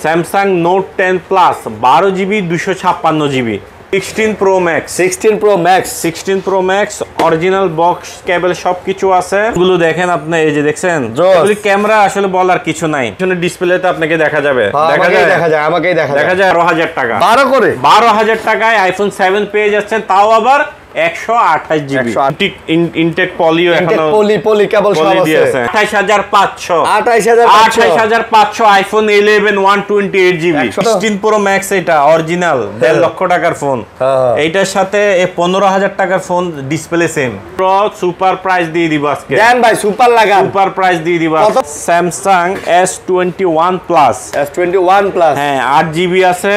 Samsung note 10 plus 12GB 256GB 16 Pro Max 16 Pro Max original box কেবল সবকিছু আছে। এগুলো দেখেন আপনি, এই যে দেখছেন এগুলি ক্যামেরা আসলে বলার কিছু নাই, পিছনে ডিসপ্লেতে আপনাকে দেখা যাবে, আমাকেই দেখা যায় 12,000 টাকা, 12,000 টাকায় আইফোন 7 পেয়ে যাচ্ছেন, তাও আবার 128GB ইনটেক পলিও, এখনো পলি কেবল সব আছে। 28500 আইফোন 11 128GB 16 Pro Max, এটা অরিজিনাল 1.5 লক্ষ টাকার ফোন। এইটার সাথে 15,000 টাকার phone display same, super price দিয়ে দিব আজকে। দেন ভাই সুপার লাগান, সুপার প্রাইস দিয়ে দিব। স্যামসাং S21 প্লাস, হ্যাঁ 8GB আছে,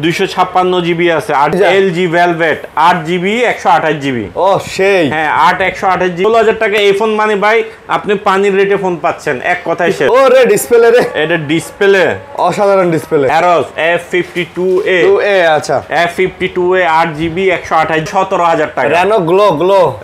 256GB আছে, 8LG ভেলভেট 8GB 128GB। ও সেই, হ্যাঁ 8 128GB। 16,000 টাকা এই ফোন মানে ভাই আপনি পানির রেটে ফোন পাচ্ছেন, এক কথায় শেষ। ও রে ডিসপ্লে রে, এটা ডিসপ্লে অসাধারণ ডিসপ্লে। Aros F52A, আচ্ছা F52A 8GB 128, 17,000 টাকা।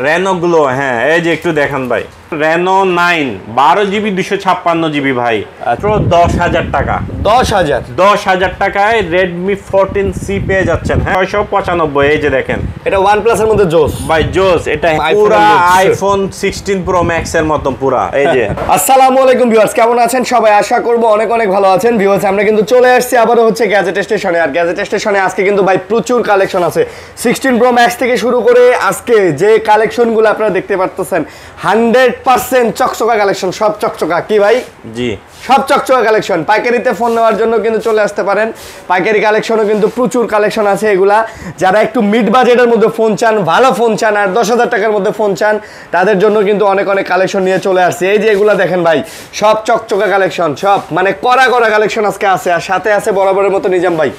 Reno Glow, হ্যাঁ এই যে একটু দেখান ভাই, Reno 9 12GB 256GB ভাই, মাত্র 10,000 টাকা। 10,000 টাকায় Redmi 14C পেয়ে যাচ্ছেন, হ্যাঁ 695। এই যে দেখেন, এটা OnePlus এর মধ্যে জোস ভাই, জোস। এটা পুরা আইফোন 16 Pro Max এর মতন পুরা। এই যে আসসালামু আলাইকুম ভিউয়ার্স, কেমন আছেন সবাই? আশা করব অনেক অনেক ভালো আছেন। ভিউয়ার্স আমরা কিন্তু চলে আসছি আবারো হচ্ছে গ্যাজেট স্টেশনে, আর গ্যাজেট স্টেশনে আজকে কিন্তু ভাই প্রচুর কালেকশন আছে। 16 Pro Max থেকে শুরু করে আজকে যে কালেকশনগুলো আপনারা দেখতে পারতেছেন 100% চকচকা কালেকশন, সব চকচকা। কি ভাই? জি, সব চকচকা কালেকশন। পাইকারিতে ফোন নেওয়ার জন্য কিন্তু চলে আসতে পারেন, পাইকারি কালেকশনও কিন্তু প্রচুর কালেকশন আছে। এগুলা যারা একটু মিড বাজেটের মধ্যে ফোন চান, ভালো ফোন চান, আর 10,000 টাকার মধ্যে ফোন চান, তাদের জন্য কিন্তু অনেক অনেক কালেকশন নিয়ে চলে আসছে। এই যে এগুলা দেখেন ভাই, সব চকচকা কালেকশন, সব মানে কড়া কালেকশন আজকে আছে। আর সাথে আছে বরাবরের মতো নিজাম ভাই।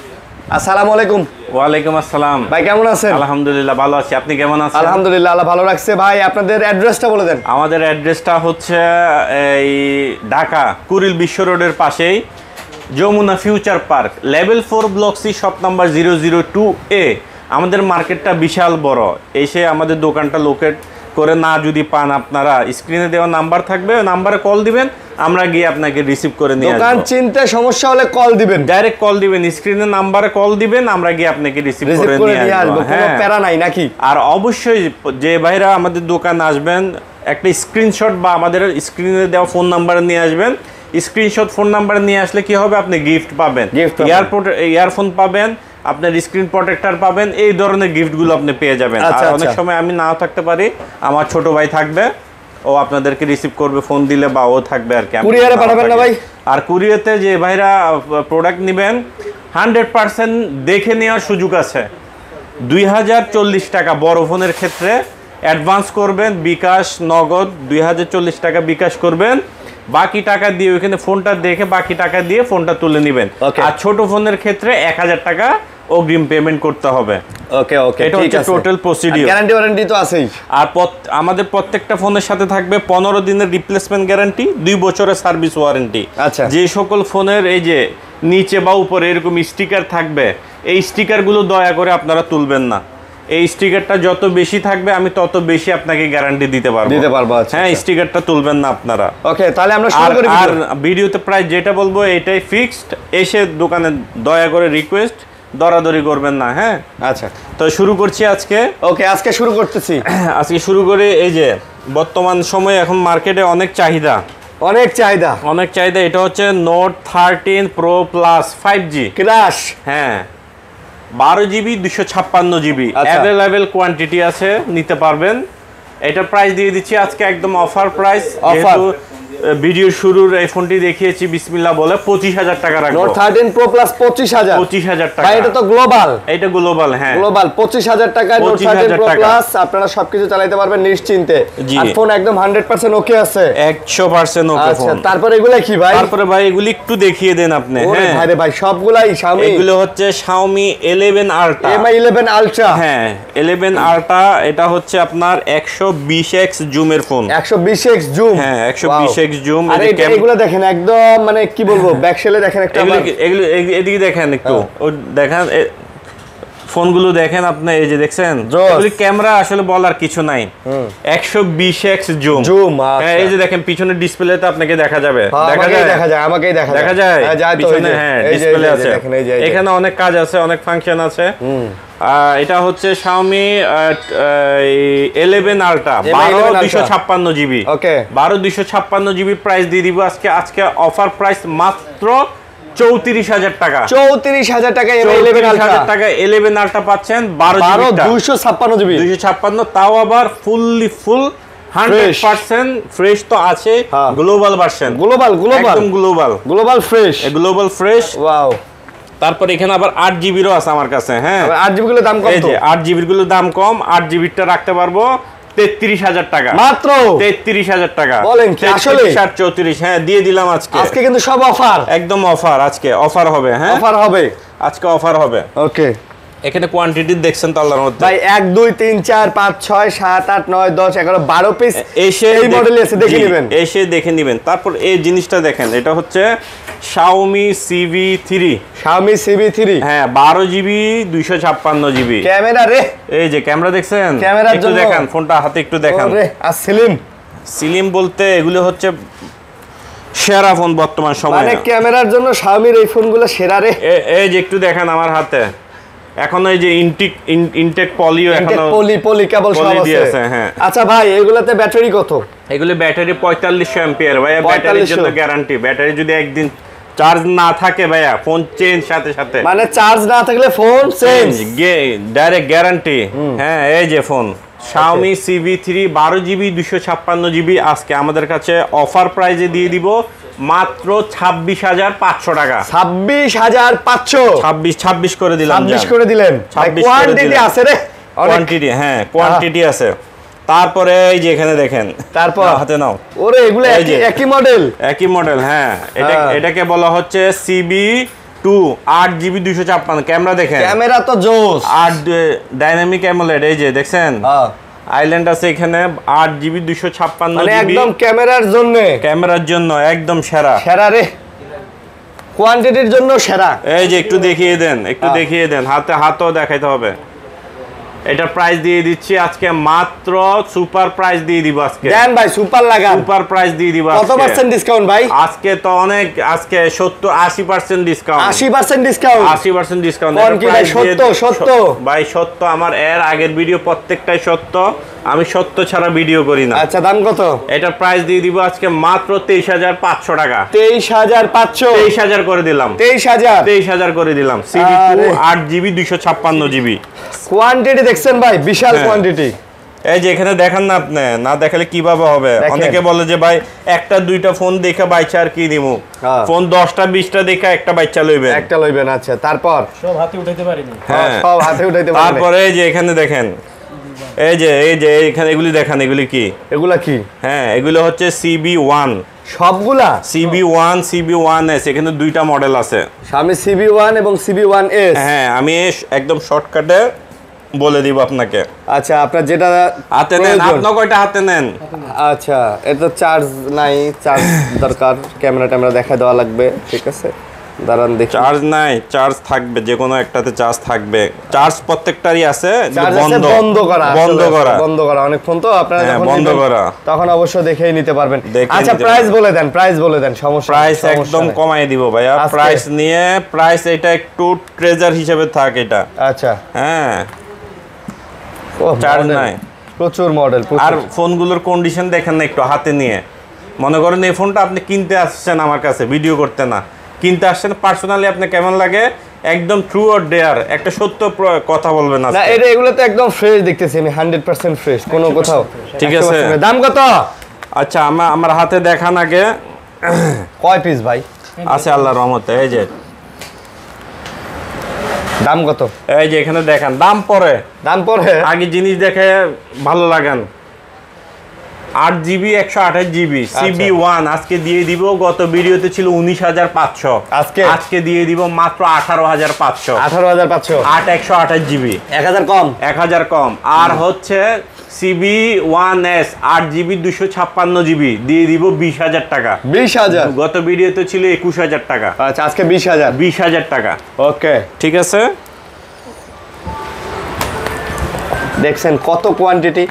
আসসালামু আলাইকুম। ওয়ালাইকুম আসসালাম ভাই, কেমন আছেন? আলহামদুলিল্লাহ ভালো আছি, আপনি কেমন আছেন? আলহামদুলিল্লাহ, আল্লাহ ভালো রাখছে। ভাই আপনাদের অ্যাড্রেসটা বলে দেন। আমাদের অ্যাড্রেসটা হচ্ছে এই ঢাকা কুড়িল বিশ্ব রোডের পাশেই Jamuna future park, level 4 block C, shop number 002A। আমাদের মার্কেটটা বিশাল বড়, এসে আমাদের দোকানটা লোকেট করে না যদি পান, আপনারা স্ক্রিনে দেওয়া নাম্বার থাকবে, ওই নাম্বারে কল দিবেন, আমরা গিয়ে আপনাকে রিসিভ করে নিয়ে আসব। দোকান চিনতে সমস্যা হলে কল দিবেন, ডাইরেক্ট কল দিবেন, স্ক্রিনে নাম্বারে কল দিবেন, আমরা গিয়ে আপনাকে রিসিভ করে নিয়ে আসব। কোনো প্যারা নাই নাকি? আর অবশ্যই যে ভাইরা আমাদের দোকান আসবেন, একটা স্ক্রিনশট বা আমাদের স্ক্রিনে দেওয়া ফোন নাম্বারে নিয়ে আসবেন। স্ক্রিনশট ফোন নাম্বারে নিয়ে আসলে কি হবে, আপনি গিফট পাবেন, ইয়ারফোন পাবেন, আপনার স্ক্রিন প্রোটেক্টর পাবেন, এই ধরনের গিফটগুলো আপনি পেয়ে যাবেন। আর অনেক সময় আমি নাও থাকতে পারি, আমার ছোট ভাই থাকবে, ও আপনাদেরকে রিসিভ করবে ফোন দিলে, বা ও থাকবে আর কি। কুরিয়ারে পাঠাবেন না ভাই? আর কুরিয়ারে যে ভাইরা প্রোডাক্ট নেবেন 100% দেখে নেওয়ার সুযোগ আছে। 2040 টাকা বড় ফোনের ক্ষেত্রে অ্যাডভান্স করবেন, বিকাশ নগদ 2040 টাকা বিকাশ করবেন, বাকি টাকা দিয়ে ওইখানে ফোনটা দেখে বাকি টাকা দিয়ে ফোনটা তুলে নেবেন। আর ছোট ফোনের ক্ষেত্রে 1000 টাকা অগ্রিম পেমেন্ট করতে হবে। ওকে, এটা হচ্ছে টোটাল প্রসিডিউর। গ্যারান্টি ওয়ারেন্টি তো আছেই। আর আমাদের প্রত্যেকটা ফোনের সাথে থাকবে 15 দিনের রিপ্লেসমেন্ট গ্যারান্টি, 2 বছরের সার্ভিস ওয়ারেন্টি। আচ্ছা, যে সকল ফোনের এই যে নিচে বা উপরে এরকম স্টিকার থাকবে, এই স্টিকারগুলো দয়া করে আপনারা তুলবেন না। এই স্টিকারটা যত বেশি থাকবে আমি তত বেশি আপনাকে গ্যারান্টি দিতে পারবো। হ্যাঁ, স্টিকারটা তুলবেন না আপনারা। ওকে, তাহলে আমরা শুরু করি। আর ভিডিওতে প্রায় যেটা বলবো এটাই ফিক্সড, এসে দোকানে দয়া করে রিকোয়েস্ট দরাদরি করবেন না। হ্যাঁ, আচ্ছা, তো শুরু করছি আজকে। ওকে, আজকে শুরু করতেছি। আজকে শুরু করে এই যে বর্তমান সময়ে এখন মার্কেটে অনেক চাহিদা। এটা হচ্ছে note 13 Pro Plus 5G crush. হ্যাঁ, 12GB 256GB অ্যাভেলেবেল কোয়ান্টিটি আছে, নিতে পারবেন। এটার প্রাইস দিয়ে দিচ্ছি আজকে একদম অফার প্রাইস। ভিডিও শুরুর এই ফোনটি দেখিয়েছি বিসমিল্লাহ বলে 25,000 টাকা রাখবো। নোট 13 Pro Plus 25,000 টাকা। ভাই এটা তো গ্লোবাল, এটা গ্লোবাল। হ্যাঁ, গ্লোবাল 25,000 টাকায় নোট 13 Pro Plus আপনারা সবকিছু চালাতে পারবেন নিশ্চিন্তে। আর ফোন একদম 100% ওকে আছে, 100% ওকে ফোন। আচ্ছা, তারপরে এগুলা কি ভাই? তারপরে ভাই এগুলি একটু দেখিয়ে দেন আপনি। হ্যাঁ ভাই রে ভাই, সবগুলাই Xiaomi। এগুলো হচ্ছে Xiaomi 11 Ultra, Mi 11 Ultra। হ্যাঁ 11 Ultra, এটা হচ্ছে আপনার 120x জুমের ফোন। 120x zoom? হ্যাঁ 120x জুম। আর এগুলো দেখেন একদম মানে কি বলবো, ব্যাকশেলে দেখেন একটা। এগুলো এদিকে দেখেন একটু, ও দেখেন ফোনগুলো দেখেন আপনি, এই যে দেখছেন এগুলি ক্যামেরা আসলে বলার কিছু নাই। 120x জুম, এই যে দেখেন পিছনের ডিসপ্লেতে আপনাকে দেখা যাবে, আমাকেই দেখা যায় পিছনে, হ্যাঁ ডিসপ্লে আছে। এখানে অনেক কাজ আছে, অনেক ফাংশন আছে। এটা হচ্ছে Xiaomi 11 Ultra 12 GB, 12 GB price দিয়ে দিব আজকে অফার প্রাইস মাত্র 34,000 টাকা। 34,000 টাকা 11 টাকা 11 Ultra পাচ্ছেন 12 256 জিবি, 256, তাও আবার ফুল 100% ফ্রেশ তো আছে। গ্লোবাল ভার্সন, একদম গ্লোবাল ফ্রেশ। ওয়াও। তারপর এখানে আবার 8 জিবিরও আছে আমার কাছে। হ্যাঁ 8 জিবি গুলো দাম কম, এই যে 8 জিবির গুলো দাম কম, 8 জিবিটা রাখতে পারবো 33,000 টাকা, মাত্র 33,000 টাকা। বলেন কি আসলে? 34, হ্যাঁ দিয়ে দিলাম আজকে কিন্তু সব অফার, একদম অফার। আজকে অফার হবে, হ্যাঁ অফার হবে, আজকে অফার হবে। ওকে, এখানে কোয়ান্টিটি দেখছেন তো আল্লাহর মধ্যে ভাই 1 2 3 4 5 6 7 8 9 10 11 12 পিস এই মডেলে আছে, দেখে নেবেন, এসে দেখে নেবেন। তারপর এই জিনিসটা দেখেন, এটা হচ্ছে Xiaomi CV3, হ্যাঁ 12 জিবি 256 জিবি ক্যামেরা রে। এই যে ক্যামেরা দেখছেন, একটু দেখেন ফোনটা হাতে, একটু দেখেন। আর সিলিম বলতে এগুলো হচ্ছে সেরা ফোন বর্তমান সময়ে, মানে ক্যামেরার জন্য Xiaomi এই ফোনগুলো সেরা রে। এই যে একটু দেখেন আমার হাতে, এখন এই যে ইনটেক পলিও, এখনো পলি কেবল সব আছে। হ্যাঁ আচ্ছা ভাই, এগুলাতে ব্যাটারি কত? এগুলো ব্যাটারি 4500 অ্যাম্পিয়ার ভাইয়া, ব্যাটারির জন্য গ্যারান্টি। ব্যাটারি যদি একদিন চার্জ না থাকে ভাইয়া, ফোন চেঞ্জ সাথে মানে চার্জ না থাকলে ফোন চেঞ্জ, ডাইরেক্ট গ্যারান্টি। হ্যাঁ এই যে phone Xiaomi CV3 12 GB 256 GB আজকে আমাদের কাছে অফার প্রাইজে দিয়ে দিব মাত্র 26,500 টাকা। 26,500, 26 করে দিলাম, 26 করে দিলেন। কোয়ান্টিটি আছে রে, কোয়ান্টিটি, হ্যাঁ কোয়ান্টিটি আছে। তারপরে এই যে এখানে দেখেন, তারপর হাতে নাও, ওরে এগুলো একই মডেল, হ্যাঁ এটাকে বলা হচ্ছে CB2 8 জিবি 256। ক্যামেরা দেখেন, ক্যামেরা তো জোস, 8 ডাইনামিক অ্যামোলেড, এই যে দেখছেন আইল্যান্ড আছে এখানে, 8 জিবি 256 মানে জিবি, একদম ক্যামেরার জন্য একদম সেরা রে, কোয়ান্টিটির জন্য সেরা। এই যে একটু দেখিয়ে দেন, হাতেও দেখাইতে হবে। এটা প্রাইস দিয়ে দিচ্ছি আজকে মাত্র সুপার প্রাইস দিয়ে দিব আজকে। দেন ভাই, সুপার লাগান, সুপার প্রাইস দিয়ে দিব। কত পার্সেন্ট ডিসকাউন্ট ভাই? আজকে তো অনেক, আজকে 80% ডিসকাউন্ট, 80% ডিসকাউন্ট, 80% ডিসকাউন্ট। সত্য ভাই, সত্য। আমার এর আগের ভিডিও প্রত্যেকটাই সত্য, আমি সত্য ছাড়া ভিডিও করি না। আচ্ছা দাম কত? এটা প্রাইস দিয়ে দিব আজকে মাত্র 23,500 টাকা। 23,500, 23,000 করে দিলাম, 23,000 করে দিলাম। CB2 8 GB 256 GB. কোয়ান্টিটি দেখছেন ভাই, বিশাল কোয়ান্টিটি। এই যে এখানে দেখেন না, আপনি না দেখালে কিভাবে হবে? অনেকে বলে যে ভাই একটা দুইটা ফোন দেখে বাইচা আর কি দিমু, ফোন 10টা 20টা দেখে একটা বাইচা লইবেন, আচ্ছা তারপর সব হাতে উঠাইতে পারিনি, হ্যাঁ সব হাতে উঠাইতে পারিনি। তারপরে এই যে এখানে দেখেন, এই যে এখানে এগুলি দেখান, এগুলি কি? হ্যাঁ এগুলো হচ্ছে CB1, সবগুলা CB1S। এখানে দুইটা মডেল আছে, Xiaomi CB1 এবং CB1S। হ্যাঁ আমি একদম শর্টকাটে বলে দিব আপনাকে। আচ্ছা আপনার যেটা হাতে নেন, আপনি কয়টা হাতে নেন? আচ্ছা এটা চার্জ নাই, চার্জ দরকার, ক্যামেরা দেখা দেওয়া লাগবে, ঠিক আছে দাঁড়ান দেখি। চার্জ নাই, চার্জ থাকবে, যে কোনো একটাতে চার্জ থাকবে। চার্জ প্রত্যেকটারই আছে, বন্ধ করা অনেক ফোন তো আপনারা যখন বন্ধ করা, তখন অবশ্য দেখেই নিতে পারবেন। আচ্ছা প্রাইস বলে দেন, সমস্যা প্রাইস একদম কমাই দিব ভাইয়া। প্রাইস নিয়ে প্রাইস এটা একটু ট্রেজার হিসেবে থাক এটা। আচ্ছা হ্যাঁ চার্জ নাই, প্রচুর মডেল। আর ফোনগুলোর কন্ডিশন দেখেন না একটু হাতে নিয়ে। মনে করেন এই ফোনটা আপনি কিনতে আসছেন আমার কাছে, ভিডিও করতে না, কিনতে আসছেন পার্সোনালি, আপনি কেমন লাগে একদম ট্রু অর ডেয়ার একটা সত্য কথা বলবেন। না এটা এগুলো তো একদম ফ্রেশ দেখতেছি আমি, 100% ফ্রেশ, কোনো কোথাও। ঠিক আছে, দাম কত? আচ্ছা আমার হাতে দেখান আগে কয় পিস ভাই আছে আল্লাহর রহমতে। এই যে দাম কত? এই যে এখানে দেখেন, দাম পরে আগে জিনিস দেখে ভালো লাগান। 8 জিবি 128 জিবি CB1 আজকে দিয়ে দিব, গত ভিডিওতে ছিল 19,500, আজকে দিয়ে দিব মাত্র 18,500। 8 128 জিবি, 1000 কম। আর হচ্ছে CB1S 8 জিবি 256 জিবি দিয়ে দিব 20,000 টাকা। 20,000, গত ভিডিওতে ছিল 21,000 টাকা। আচ্ছা আজকে 20,000 টাকা। ওকে ঠিক আছে। দেখছেন কত কোয়ান্টিটি,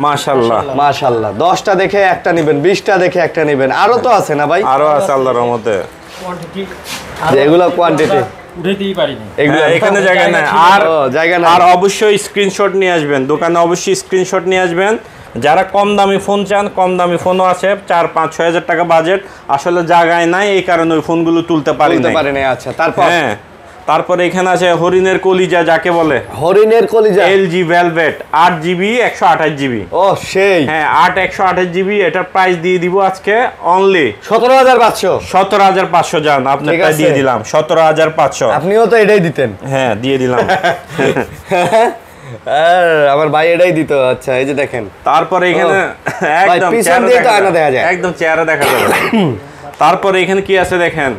মাশাআল্লাহ মাশাআল্লাহ। 10টা দেখে একটা নেবেন, 20টা দেখে একটা নেবেন, আরো তো আছে না ভাই? আরো আছে আল্লাহর রহমতে, কোয়ান্টিটি এগুলো কোয়ান্টিটি উঠাইতেই পারিনি। এগুলো এখানে জায়গা নাই। আর জায়গা নাই। আর অবশ্যই স্ক্রিনশট নিয়ে আসবেন, দোকানে অবশ্যই স্ক্রিনশট নিয়ে আসবেন। যারা কম দামি ফোন চান, কম দামি ফোনও আছে, 4-5-6 হাজার টাকা বাজেট, আসলে জায়গায় নাই, এই কারণে ওই ফোনগুলো তুলতে পারি না। আচ্ছা, তারপর হ্যাঁ, তারপরে এখানে আছে হরিণের কলিজা, যাকে বলে হরিণের কলিজা, LG ভেলভেট 8GB 128GB। ও সেই, হ্যাঁ 8 128GB। এটার প্রাইস দিয়ে দিব আজকে অনলি 17,500। 17,500। জান আপনারটা আছে। দিয়ে দিলাম 17,500। আপনিও তো এটাই দিতেন। হ্যাঁ দিয়ে দিলাম। আর আমার ভাই এটাই দিত। আচ্ছা, এই যে দেখেন, তারপরে এখানে ভাই, একদম পিছন চেহারা দিয়ে তো দেখা আয়না যায়। দেখা যায়। একদম চেহারা দেখা যাবে। তারপরে এখানে কি আছে দেখেন,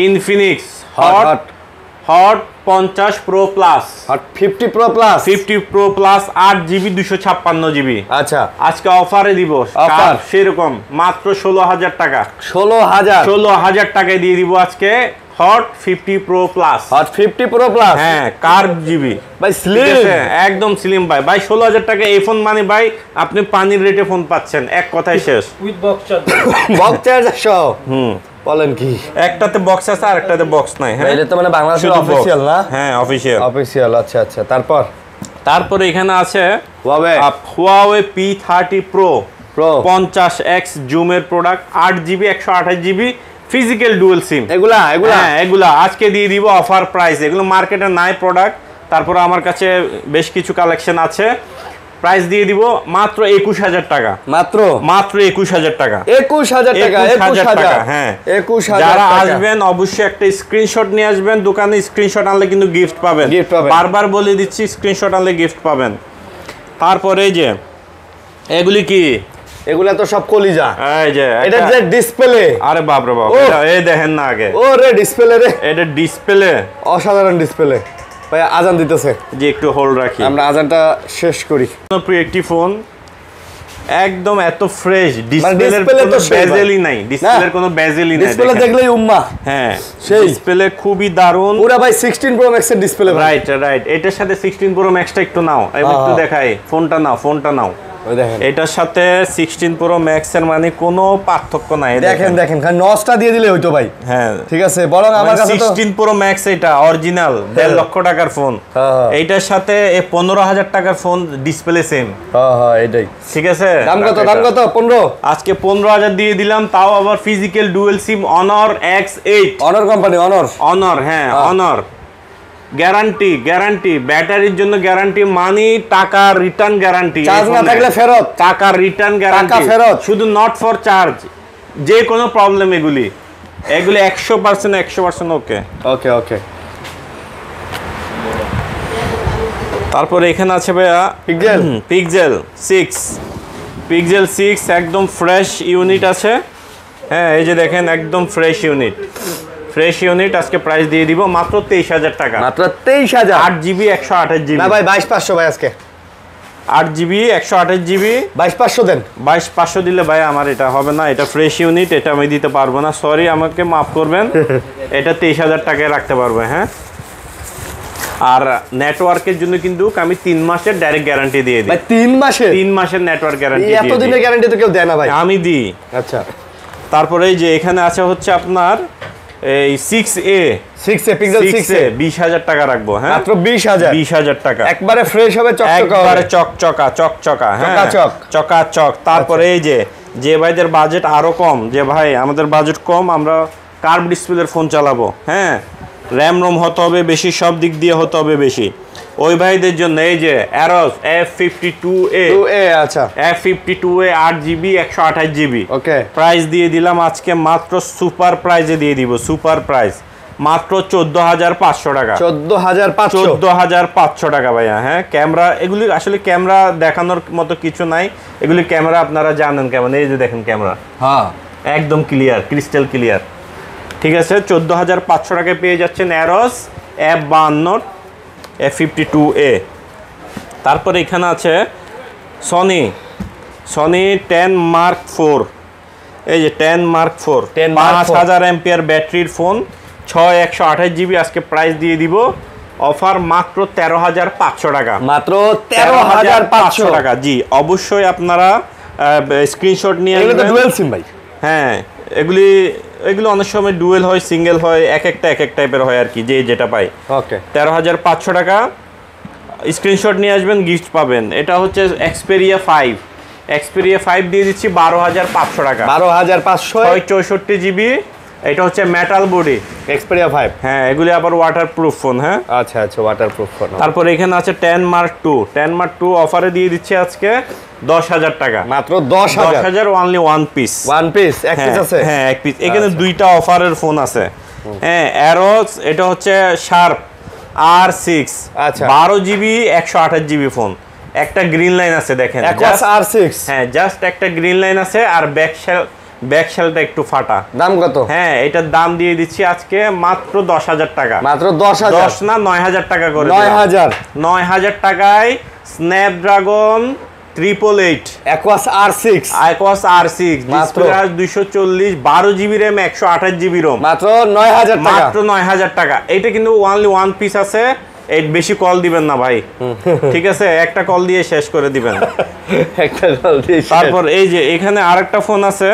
Infinix hot hot hot 50 Pro Plus, hot 50 Pro Plus, 50 Pro Plus 8GB 256GB। আচ্ছা, আজকে অফারে দিব, অফার সেরকম মাত্র 16,000 টাকা। 16,000 16,000 টাকায় দিয়ে দিব আজকে hot 50 Pro Plus। Hot 50 Pro Plus, হ্যাঁ কার্ভ জিবি ভাই ঠিক স্লিম, আছে, একদম স্লিম ভাই। ভাই 16,000 টাকা এই ফোন মানে ভাই আপনি পানির রেটে ফোন পাচ্ছেন, এক কথায় শেষ। With box charger. Box charger সহ। বলেন কি, একটাতে বক্স আছে আর একটাতে বক্স নাই। হ্যাঁ এটা তো মানে বাংলাদেশের শুধু box। অফিশিয়াল না? হ্যাঁ অফিশিয়াল। অফিশিয়াল, আচ্ছা আচ্ছা। তারপরে এখানে আছে Huawei Huawei P30 Pro Pro 50x জুমের product, 8GB 128GB physical dual SIM. এগুলা হ্যাঁ এগুলা আজকে দিয়ে দিব অফার প্রাইস। এগুলো মার্কেটে নাই প্রোডাক্ট, তারপরে আমার কাছে বেশ কিছু কালেকশন আছে। প্রাইস দিয়ে দিব মাত্র 21,000 টাকা। মাত্র 21,000 টাকা। 21,000 টাকা। 21,000 টাকা। হ্যাঁ 21,000 যারা টাকা। আসবেন অবশ্যই একটা স্ক্রিনশট নিয়ে আসবেন, দোকানে স্ক্রিনশট আনলে কিন্তু গিফট পাবেন। Gift পাবেন। বারবার বলে দিচ্ছি, স্ক্রিনশট আনলে গিফট পাবেন। তারপরে এই যে এগুলি কি, এগুলা তো সব কলিজা। এই যে এটা যে ডিসপ্লে, আরে বাপ রে বাপ, ও। এটা এই দেখেন না আগে, ও রে ডিসপ্লে রে, এটা ডিসপ্লে। অসাধারণ ডিসপ্লে। ভাই আজান দিতেছে, যে একটু হোল্ড রাখি, আমরা আজানটা শেষ করি। প্রিয় একটি ফোন, একদম এত ফ্রেশ, display ডিসপ্লের তো কোনো সেই ভাই। বেজেলই নাই, ডিসপ্লের কোনো বেজেলই নাই। ডিসপ্লে দেখেন। দেখলেই উম্মা। হ্যাঁ সেই। ডিসপ্লে খুবই দারুণ। পুরা ভাই 16 Pro Max এর ডিসপ্লে ভাই। রাইট রাইট, এটার সাথে 16 Pro Max টা একটু নাও, এবার একটু দেখাই, ফোনটা নাও। ওই দেখেন, এটার সাথে 16 Pro Max এর মানে কোনো পার্থক্য নাই। দেখেন খালি নসটা দিয়ে দিলে হইতো ভাই। হ্যাঁ ঠিক আছে, বরং আমার কাছে তো 16 Pro Max এটা অরিজিনাল 1.5 লক্ষ টাকার ফোন, এইটার সাথে 15,000 টাকার ফোন ডিসপ্লে সেম। হ্যাঁ এটাই ঠিক আছে, দাম কত 15? আজকে 15,000 দিয়ে দিলাম, তাও আবার ফিজিক্যাল ডুয়াল সিম Honor X8। অনর কোম্পানি, Honor, হ্যাঁ Honor। গ্যারান্টি ব্যাটারির জন্য গ্যারান্টি, মানি টাকা রিটার্ন গ্যারান্টি, চার্জ না থাকলে ফেরত, টাকা রিটার্ন গ্যারান্টি, টাকা ফেরত, শুধু নট ফর চার্জ, যে কোনো প্রবলেম এগুলি 100% ওকে। ওকে। তারপরে এখানে আছে ভাইয়া পিক্সেল 6 একদম ফ্রেশ ইউনিট আছে। হ্যাঁ এই যে দেখেন একদম ফ্রেশ ইউনিট। আজকে প্রাইস দিয়ে দিব মাত্র 23,000 টাকা। মাত্র 23,000। 8GB 128GB না ভাই 22,500 ভাই আজকে। 8GB 128GB 22,500 দেন। 22,500 দিলে ভাই আমার এটা হবে না, এটা ফ্রেশ ইউনিট, এটা আমি দিতে পারবো না, সরি, আমাকে মাফ করবেন। এটা 23,000 টাকায় রাখতে পারবো। হ্যাঁ, আর নেটওয়ার্কের জন্য কিন্তু আমি 3 মাসের ডাইরেক্ট গ্যারান্টি দিয়ে দিই। ভাই 3 মাসের নেটওয়ার্ক গ্যারান্টি এত দিনের গ্যারান্টি তো কেউ দেয় না ভাই, আমি দিই। আচ্ছা, তারপরে এই যে এখানে আছে হচ্ছে আপনার এই 6A পিক্সেল 6A 20,000 টাকা রাখবো। হ্যাঁ মাত্র 20,000 টাকা, একবারে ফ্রেশ হবে, একবারে চকচকা। হ্যাঁ চকাচক। তারপরে এই যে ভাইদের বাজেট আরো কম, যে ভাই আমাদের বাজেট কম, আমরা কার্ভ ডিসপ্লের ফোন চালাবো, হ্যাঁ র্যাম রোম হতে হবে বেশি, সব দিক দিয়ে হতে হবে বেশি, ওই ভাইদের জন্য এই যে Aros F52A। আচ্ছা, F52A 8GB 128GB। ওকে, প্রাইস দিয়ে দিলাম আজকে মাত্র সুপার প্রাইজে দিয়ে দিব, সুপার প্রাইস মাত্র 14,500 টাকা। 14,500 টাকা ভাইয়া। হ্যাঁ ক্যামেরা, এগুলি আসলে ক্যামেরা দেখানোর মতো কিছু নাই, এগুলি ক্যামেরা আপনারা জানেন কেমন, এই যে দেখেন ক্যামেরা, হ্যাঁ একদম ক্লিয়ার, ক্রিস্টাল ক্লিয়ার। ঠিক আছে, 14,500 টাকায় পেয়ে যাচ্ছেন Aros F52 F52A। তারপরে এখানে আছে সনি 10 Mark 4, এই যে 10 Mark 4 5000 এমপিআর ব্যাটারির ফোন, 128GB। আজকে প্রাইস দিয়ে দিব অফার মাত্র 13,500 টাকা, মাত্র 13,500 টাকা। জি অবশ্যই আপনারা স্ক্রিনশট নিয়ে এগুলো তো আসবেন। ডুয়াল সিম ভাই। হ্যাঁ এগুলো অনেক সময় ডুয়েল হয়, সিঙ্গেল হয়, এক এক টাইপের হয় আর কি, যে যেটা পাই। ওকে 13,500 টাকা স্ক্রিনশট নিয়ে আসবেন, গিফট পাবেন। এটা হচ্ছে এক্সপেরিয়া 5 দিয়ে দিচ্ছি 12,500 টাকা, 12,500 64 জিবি। এটা হচ্ছে মেটাল বডি এক্সপেরিয়া 5। হ্যাঁ এগুলি আবার ওয়াটারপ্রুফ ফোন। হ্যাঁ আচ্ছা আচ্ছা ওয়াটারপ্রুফ ফোন। তারপর এখানে আছে 10 মার্ক 2 অফারে দিয়ে দিচ্ছি আজকে 10,000 টাকা, মাত্র 10,000 only one piece. One piece এক পিস আছে। হ্যাঁ এক পিস। এখানে দুইটা অফারের ফোন আছে। হ্যাঁ অ্যারোস, এটা হচ্ছে শার্প R6 আচ্ছা 12 জিবি 128 জিবি ফোন। একটা গ্রিন লাইন আছে দেখেন, Aquos R6। হ্যাঁ জাস্ট একটা গ্রিন লাইন আছে, আর ব্যাক শেলটা একটু ফাটা। দাম কত? হ্যাঁ এটার দাম দিয়ে দিচ্ছি আজকে মাত্র 10,000 টাকা, মাত্র 10,000। 10 না 9,000 টাকা করে। 9,000 টাকায় স্ন্যাপড্রাগন 888 Aquos R6 R6 মাত্র 240 12 জিবি র্যাম 128 জিবি রোম, মাত্র 9,000 টাকা। মাত্র 9,000 টাকা। এটা কিন্তু অনলি ওয়ান পিস আছে। এই বেশি কল দিবেন না ভাই, ঠিক আছে? একটা কল দিয়ে শেষ করে দিবেন। একটা কল দিয়ে। তারপর এই যে এখানে আরেকটা ফোন আছে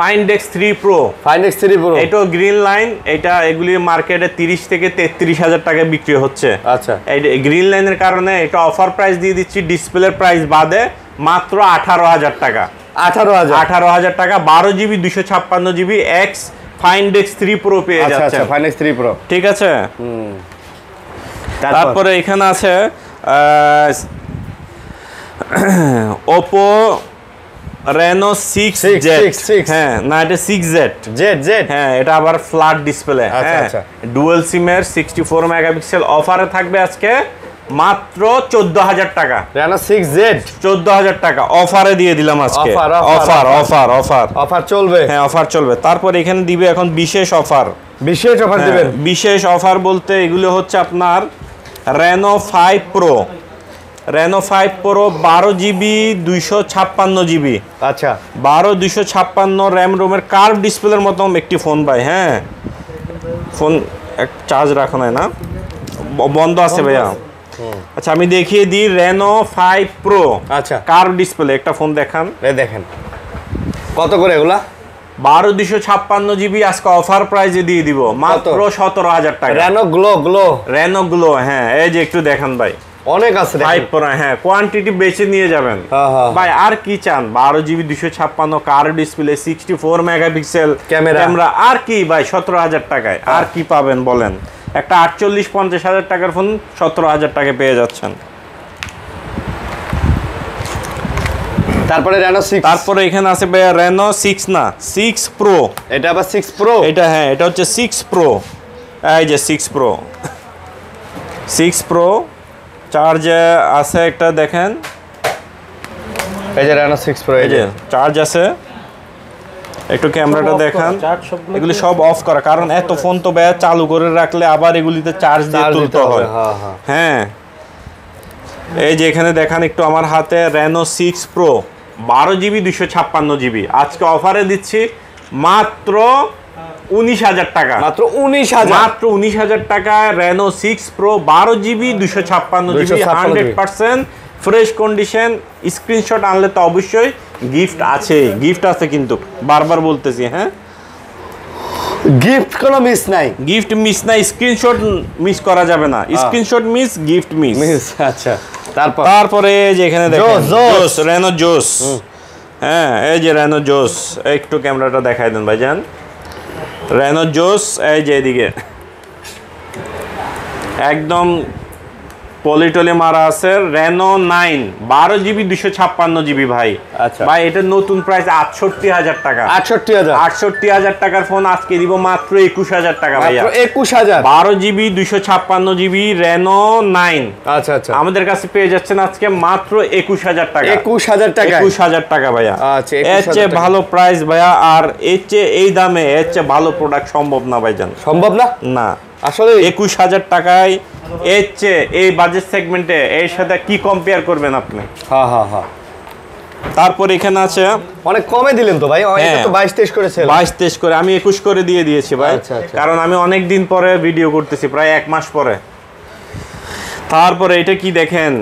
Find X3 Pro। Find X3 Pro এটাও গ্রিন লাইন। এটা এগুলি মার্কেটে 30 থেকে 33,000 টাকায় বিক্রি হচ্ছে। আচ্ছা এই গ্রিন লাইনের কারণে এটা অফার প্রাইস দিয়ে দিচ্ছি, ডিসপ্লে প্রাইস বাদে মাত্র 18,000 টাকা। 18,000 টাকা 12 GB 256 GB x Find X3 Pro পেয়ে যাচ্ছেন। আচ্ছা Find X3 Pro ঠিক আছে। তারপরে এখানে আছে Oppo Reno 6Z। হ্যাঁ না এটা 6Z। হ্যাঁ এটা আবার ফ্ল্যাট ডিসপ্লে। হ্যাঁ ডুয়াল সিমের 64 মেগাপিক্সেল। অফারে থাকবে আজকে মাত্র 14,000 টাকা। Reno 6Z 14,000 টাকা অফারে দিয়ে দিলাম আজকে। অফার চলবে। হ্যাঁ অফার চলবে। তারপর এখানে দিবে এখন বিশেষ অফার। দিবেন বিশেষ অফার বলতে এগুলো হচ্ছে আপনার Reno 5 Pro 12 জিবি 256 জিবি। আচ্ছা 12 256 র্যাম রোমের কার্ভ ডিসপ্লের মতো একটি ফোন ভাই। হ্যাঁ ফোন চার্জ রাখা নাই না, বন্ধ আছে ভাইয়া। আচ্ছা আমি দেখিয়ে দিই Reno 5 Pro। আচ্ছা কার্ভ ডিসপ্লে একটা ফোন দেখান। দেখেন কত করে এগুলা? 12 256 জিবি আজকে অফার প্রাইসে দিয়ে দিব মাত্র 17,000 টাকা। Reno Glow হ্যাঁ এই যে একটু দেখান ভাই, অনেক আছে। 5 Pro হ্যাঁ কোয়ান্টিটি বেশি নিয়ে যাবেন ভাই। আর কি চান? 12 GB 256 curve display 64 megapixel camera, আর কি ভাই 17,000 টাকায় আর কি পাবেন বলেন? একটা 48-50,000 টাকার ফোন 17,000 টাকায় পেয়ে যাচ্ছেন। তারপরে Reno 6। তারপরে এখানে আছে ভাই Reno 6 না 6 Pro। এটা আবার 6 Pro। এটা হ্যাঁ এটা হচ্ছে 6 Pro। এই যে 6 Pro 6 Pro চার্জে আছে একটা দেখেন, এই যে Reno 6 Pro এই যে চার্জ আছে। একটু ক্যামেরাটা দেখান। এগুলি সব অফ করা, কারণ এত ফোন তো ভাই চালু করে রাখলে আবার এগুলিতে চার্জ দিয়ে তুলতে হয়। হ্যাঁ এই যে এখানে দেখান একটু আমার হাতে Reno 6 Pro 12 জিবি 256 জিবি আজকে অফারে দিচ্ছি মাত্র 19,000 টাকা। মাত্র 19,000 টাকা Reno 6 Pro 12 GB 256 GB 100% fresh condition. Screenshot আনলে তো অবশ্যই গিফট আছে, কিন্তু বারবার বলতেছি। হ্যাঁ গিফট কোনো মিস নাই, স্ক্রিনশট মিস করা যাবে না। Screenshot miss, gift miss. আচ্ছা তারপরে যে এখানে দেখেন জোস Reno জোস। হ্যাঁ এই যে Reno জোস, একটু ক্যামেরাটা দেখাই দেন ভাইজান। Reno জোস এই যে এদিকে একদম পলিটলি মারা আছে Reno 9 12 জিবি 256 জিবি ভাই। আচ্ছা ভাই এটা নতুন প্রাইস 68,000 টাকা। 68,000 টাকার ফোন আজকে দিব মাত্র 21,000 টাকা ভাইয়া। 21,000 12 জিবি 256 জিবি Reno 9। আচ্ছা আমাদের কাছে পেয়ে যাচ্ছেন আজকে মাত্র 21,000 টাকা। 21,000 টাকা ভাইয়া। আচ্ছা এর চেয়ে ভালো প্রাইস ভাইয়া, আর এর চেয়ে এই দামে এর চেয়ে ভালো প্রোডাক্ট সম্ভব না ভাইজান। সম্ভব না আসলে 21,000 টাকায় এর চেয়ে এই বাজেট সেগমেন্টে এর সাথে কি কম্পেয়ার করবেন আপনি? তারপর এখানে আছে অনেক কমে দিলেন তো ভাই, এটা তো 22-23 করে সেল। 22-23 করে, আমি 21 করে দিয়ে দিয়েছি ভাই। আচ্ছা, আচ্ছা। কারণ আমি অনেক দিন পরে ভিডিও করতেছি, প্রায় 1 মাস পরে। তারপরে এটা কি দেখেন,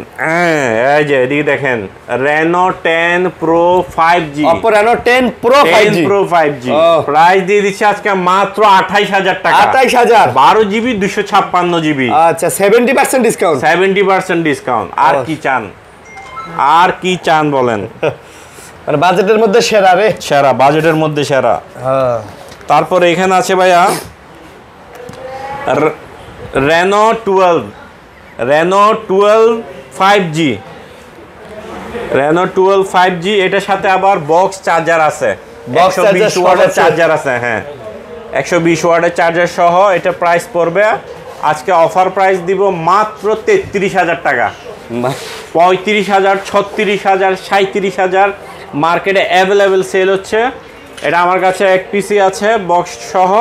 এই যে এদিকে দেখেন, Reno 10 Pro 5G, Oppo Reno 10 Pro 5G, 10 Pro 5G price দিয়ে দিচ্ছি আজকে মাত্র 28000 টাকা। 28000, 12 জিবি 256 জিবি। আচ্ছা 70% ডিসকাউন্ট। 70% ডিসকাউন্ট। আর কি চান, আর কি চান বলেন? মানে বাজেটের মধ্যে সেরা রে, সেরা, বাজেটের মধ্যে সেরা। হ্যাঁ। তারপরে এখানে আছে ভাইয়া Reno 12 5G, Reno 12 5G, এটার সাথে আবার বক্স চার্জার আছে, 120 ওয়াটের চার্জার আছে। হ্যাঁ, 120 ওয়াটের চার্জার সহ এটা প্রাইস পড়বে আজকে অফার প্রাইস দিব মাত্র 33000 টাকা। 35000, 36000, 37000 মার্কেটে অ্যাভেলেবেল সেল হচ্ছে। এটা আমার কাছে এক পিসি আছে বক্স সহ,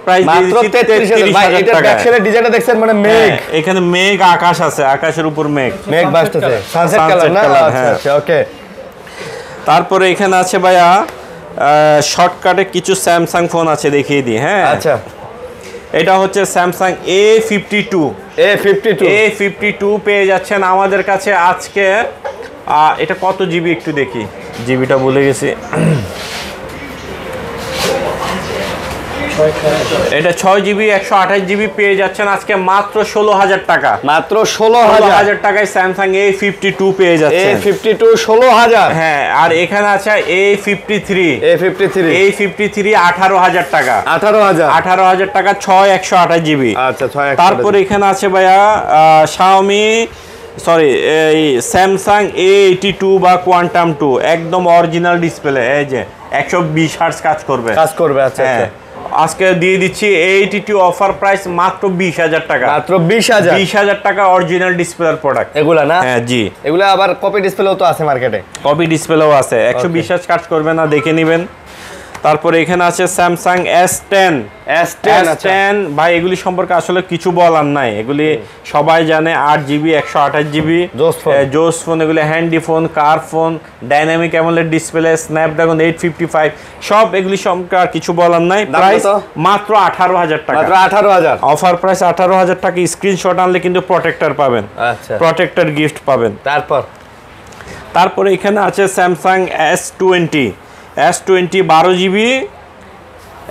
প্রাইস মাত্র 33000। ভাই এটা ব্যাক সাইডের ডিজাইনটা দেখছেন, মানে মেঘ, এখানে মেঘ, আকাশ আছে, আকাশের উপর মেঘ, মেঘ ভাসতেছে, সানসেট কালার না? আচ্ছা আচ্ছা, ওকে। তারপরে এখানে আছে ভাইয়া শর্টকাটে কিছু স্যামসাং ফোন আছে, দেখিয়ে দিই। হ্যাঁ, আচ্ছা, এটা হচ্ছে স্যামসাং A52 পেয়ে যাচ্ছেন আমাদের কাছে আজকে। এটা কত জিবি একটু দেখি, জিবিটা ভুলে গেছি। এটা 6 জিবি 128 জিবি পেয়ে যাচ্ছেন আজকে মাত্র 16000 টাকা। মাত্র 16000 টাকায় স্যামসাং A52 পেয়ে যাচ্ছেন। A52 16000। হ্যাঁ, আর এখানে আছে A53 18000 টাকা। 18000 টাকা, 6 128 জিবি। আচ্ছা, 6। তারপরে এখানে আছে ভাইয়া এই স্যামসাং A82 বা কোয়ান্টাম 2, একদম অরিজিনাল ডিসপ্লে, এই যে 120 হার্টজ কাজ করবে। আচ্ছা আচ্ছা। আজকে দিয়ে দিচ্ছি A82 অফার প্রাইস মাত্র 20000 টাকা। মাত্র 20000 টাকা অরিজিনাল ডিসপ্লের প্রোডাক্ট এগুলা না? হ্যাঁ জি, এগুলা আবার কপি ডিসপ্লেও তো আছে মার্কেটে। কপি ডিসপ্লেও আছে, 120 হার্টজ কাজ করবে না, দেখে নেবেন। তারপরে এখানে আছে স্যামসাং S10 ভাই, এগুলি সম্পর্কে আসলে কিছু বলার নাই, এগুলি সবাই জানে। 8 জিবি 128 জিবি জোস ফোন, এগুলি হ্যান্ডি ফোন, কার phone, dynamic AMOLED display, Snapdragon 855, সব এগুলি সম্পর্কে আর কিছু বলার নাই। প্রাইস মাত্র 18000 টাকা। মাত্র 18000 অফার প্রাইস 18000 টাকা। স্ক্রিনশট আনলে কিন্তু প্রোটেক্টর পাবেন, আচ্ছা, প্রোটেক্টর গিফট পাবেন। তারপরে এখানে আছে স্যামসাং S20 12 জিবি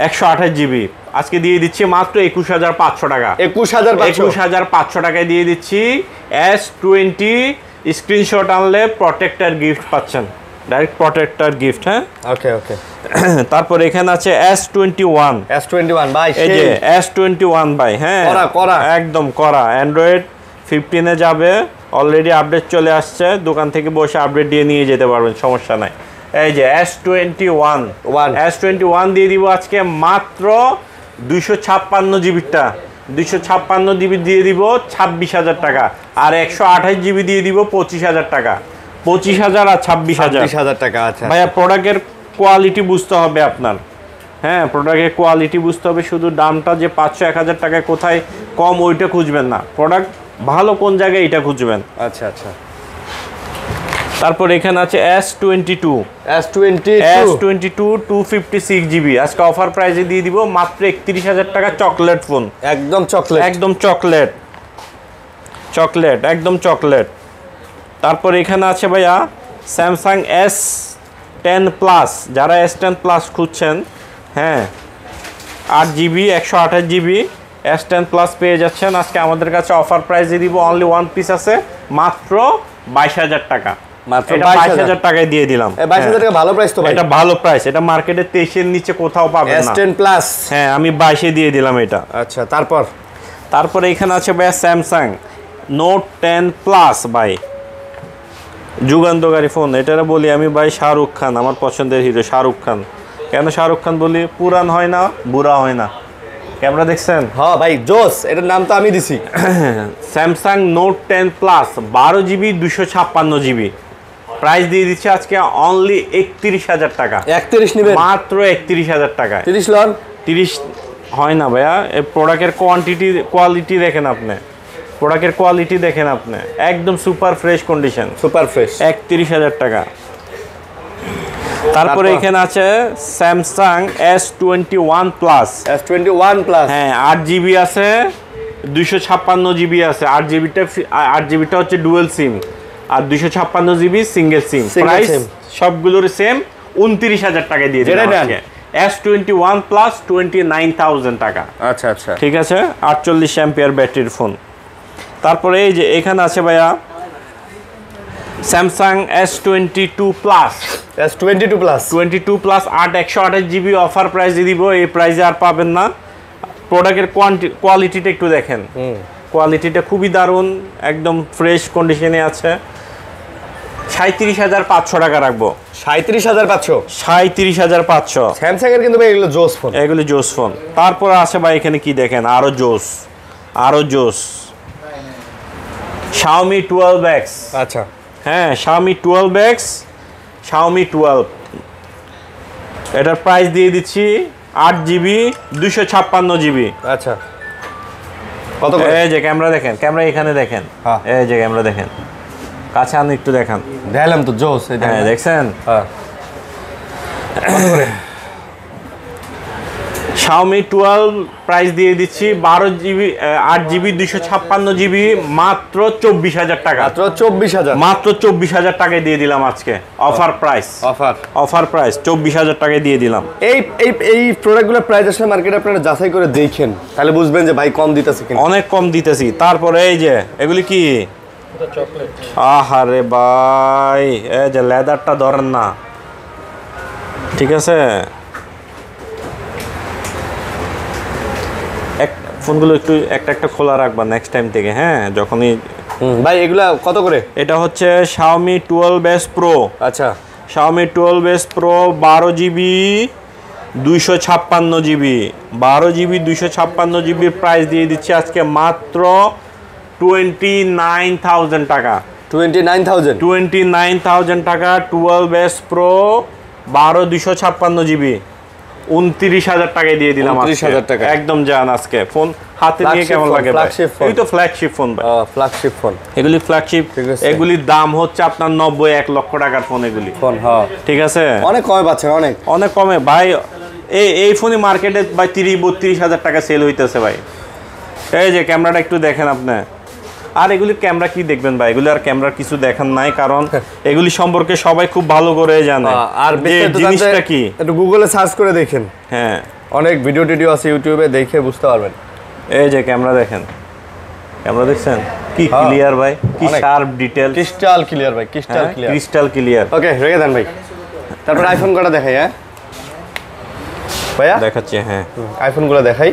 128 জিবি, আজকে দিয়ে দিচ্ছি মাত্র 21500 টাকা। 21500 টাকায় দিয়ে দিচ্ছি S20। স্ক্রিনশট আনলে প্রোটেক্টর গিফট পাচ্ছেন, ডাইরেক্ট প্রোটেক্টর গিফট। হ্যাঁ, ওকে ওকে। তারপর এখানে আছে S21 ভাই, এই যে S21 ভাই। হ্যাঁ, একদম করা, অ্যান্ড্রয়েড 15 এ যাবে, অলরেডি আপডেট চলে আসছে, দোকান থেকে বসে আপডেট দিয়ে নিয়ে যেতে পারবেন, সমস্যা নাই। এই যে S21 দিয়ে দিব আজকে মাত্র 256 জিবিটা, 256 জিবি দিয়ে দিব 26000 টাকা, আর 128 জিবি দিয়ে দিব 25000 টাকা। 25000 আর 26000 টাকা। আচ্ছা ভাইয়া, প্রোডাক্টের কোয়ালিটি বুঝতে হবে আপনার। হ্যাঁ, প্রোডাক্টের কোয়ালিটি বুঝতে হবে, শুধু দামটা যে 500-1000 টাকায় কোথায় কম ওইটা খুঁজবেন না, প্রোডাক্ট ভালো কোন জায়গায় এটা খুঁজবেন। আচ্ছা আচ্ছা। তারপর এখানে আছে S22 256 জিবি, আজকে অফার প্রাইসে দিয়ে দিব মাত্র 31000 টাকা। চকলেট ফোন, একদম চকলেট। তারপর এখানে আছে ভাইয়া স্যামসাং S10 প্লাস, যারা S10 প্লাস খুঁজছেন, হ্যাঁ 8 জিবি 128 জিবি S10 প্লাস পেয়ে যাচ্ছেন আজকে আমাদের কাছে অফার প্রাইসে দিব। অনলি ওয়ান পিস আছে, মাত্র 22000 টাকা। মাত্র 22000 টাকায় দিয়ে দিলাম। 22000 টাকা ভালো প্রাইস তো ভাই। এটা ভালো প্রাইস, এটা মার্কেটে 23 এর নিচে কোথাও পাবেন না। S10 প্লাস, হ্যাঁ, আমি 22 এ দিয়ে দিলাম এটা। আচ্ছা, তারপরে এখানে আছে ভাই স্যামসাং নোট 10 প্লাস ভাই, যুগান্তকারী ফোন। এটা বলি আমি ভাই, শাহরুখ খান আমার পছন্দের হিরো, শাহরুখ খান। কেন শাহরুখ খান বলি? পুরান হয় না, বুড়া হয় না। ক্যামেরা দেখছেন? হ্যাঁ ভাই, জোস, এটার নাম তো আমি দিছি। Samsung note 10 plus 12 GB 256 GB, price দিয়ে দিচ্ছে আজকে অনলি 31000 টাকা। 31 নেবেন? মাত্র 31000 টাকা। 30 লন? 30 হয় না ভাইয়া, এই প্রোডাক্টের কোয়ালিটি দেখেন আপনি, প্রোডাক্টের কোয়ালিটি দেখেন আপনি, একদম super fresh condition, super fresh. 31000 টাকা। তারপরে এখানে আছে Samsung S21 plus. S21 plus, হ্যাঁ 8GB আছে, 256GB আছে। 8GBটা হচ্ছে ডুয়াল সিম, আর 256GB সিঙ্গেল সিম। প্রাইস সবগুলোর সেম, 29,000 টাকা দিয়ে দিলাম আজকে। S21 প্লাস 29,000 টাকা। আচ্ছা আচ্ছা, ঠিক আছে, 48 অ্যাম্পিয়ার ব্যাটারির ফোন। তারপরে এই যে এখানে আছে ভাইয়া Samsung S22 plus. S22 plus, 22 plus 128GB offer প্রাইসে দিব। এই প্রাইসে আর পাবেন না। প্রোডাক্টের কোয়ালিটিটা একটু দেখেন, কোয়ালিটিটা খুবই দারুণ, একদম ফ্রেশ কন্ডিশনে আছে। 37,500 টাকা রাখবো। 37,500, 37,500। স্যামসাং এর কিন্তু ভাই এগুলো জোস ফোন, এগুলো জোস ফোন। তারপর আছে ভাই এখানে কি দেখেন, আরো জোস, আরো জোস, Xiaomi 12X। আচ্ছা হ্যাঁ Xiaomi 12X, Xiaomi 12। এটার প্রাইস দিয়ে দিচ্ছি 8GB 256GB। আচ্ছা, কত করে? এই যে ক্যামেরা দেখেন, ক্যামেরা এখানে দেখেন, হ্যাঁ। এই যে ক্যামেরা দেখেন, কাছে আন একটু দেখান। দেখলাম তো জোস, এই হ্যাঁ দেখছেন। হ্যাঁ, Xiaomi 12 প্রাইস দিয়ে দিচ্ছি 12GB 8GB 256GB মাত্র 24,000 টাকা। মাত্র 24,000, মাত্র 24,000 টাকায় দিয়ে দিলাম আজকে অফার প্রাইস। অফার প্রাইস 24,000 টাকায় দিয়ে দিলাম। এই এই এই প্রোডাক্টগুলোর প্রাইস আসলে মার্কেটে আপনারা যাচাই করে দেখেন, তাহলে বুঝবেন যে ভাই কম দিতেছে কিনা। অনেক কম দিতেছি। তারপরে এই যে এগুলি কি, চকলেট। আহারে ভাই এই যে লেদারটা ধরেন না, ঠিক আছে। ফোনগুলো একটু একটা একটা খোলা রাখবা নেক্সট টাইম থেকে, হ্যাঁ যখনই। ভাই এগুলা কত করে? এটা হচ্ছে Xiaomi 12S Pro। আচ্ছা, Xiaomi 12S Pro 12GB 256GB, 12GB 256GB price দিয়ে দিচ্ছি আজকে মাত্র 29,000 টাকা। 29,000, 29,000 টাকা 12S Pro 12 256GB 29,000 টাকায় দিয়ে দিলাম। 29,000 টাকা একদম জান আজকে ফোন হাতে নিয়ে কেমন লাগে ভাই? এই তো ফ্ল্যাগশিপ ফোন ভাই, ফ্ল্যাগশিপ ফোন। এগুলি ফ্ল্যাগশিপ, এগুলির দাম হচ্ছে আপনার 90-1 লক্ষ টাকার ফোন এগুলি ফোন। হ্যাঁ ঠিক আছে, অনেক কমে পাচ্ছেন, অনেক অনেক কমে ভাই। এই ফোনই মার্কেটে ভাই 30-32,000 টাকা সেল হইতেছে ভাই। এই যে ক্যামেরাটা একটু দেখেন আপনি। আর এগুলির ক্যামেরা কি দেখবেন ভাই, এগুলি আর ক্যামেরার কিছু দেখার নাই, কারণ এগুলি সম্পর্কে সবাই খুব ভালো করে জানে। আর জিনিসটা কি একটু গুগলে সার্চ করে দেখেন, হ্যাঁ অনেক ভিডিও আছে ইউটিউবে, দেখে বুঝতে পারবেন। এই যে ক্যামেরা দেখেন, ক্যামেরা দেখছেন কি ক্লিয়ার ভাই, কি শার্প ডিটেইল, ক্রিস্টাল ক্লিয়ার ভাই, ক্রিস্টাল ক্লিয়ার, ক্রিস্টাল ক্লিয়ার। ওকে রেখে দেন ভাই। তারপর আইফোন কটা দেখাই? হ্যাঁ ভাইয়া দেখাচ্ছি, হ্যাঁ আইফোনগুলো দেখাই।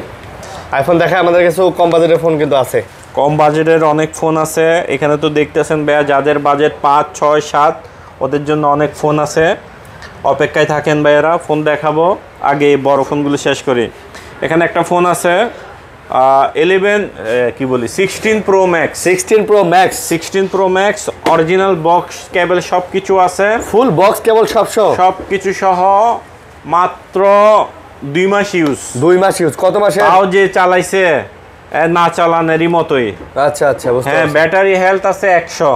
আইফোন দেখাই, আমাদের কাছে কম বাজেটের ফোন কিন্তু আছে, কম বাজেটের অনেক ফোন আছে এখানে। তো দেখতেছেন ভাইয়া, যাদের বাজেট 5, 6, 7 ওদের জন্য অনেক ফোন আছে। অপেক্ষায় থাকেন ভাইয়েরা, ফোন দেখাবো। আগে এই বড় ফোনগুলো শেষ করি। এখানে একটা ফোন আছে 16 Pro Max। 16 Pro Max, 16 Pro Max original box কেবল সব কিছু আছে, ফুল বক্স কেবল সব কিছু সহ, মাত্র 2 মাস ইউজ। 2 মাস ইউজ। কত মাসে? তাও যে চালাইছে না চালানেরই মতোই। আচ্ছা আচ্ছা, বুঝতে হ্যাঁ পারছি। ব্যাটারি হেলথ আছে 100।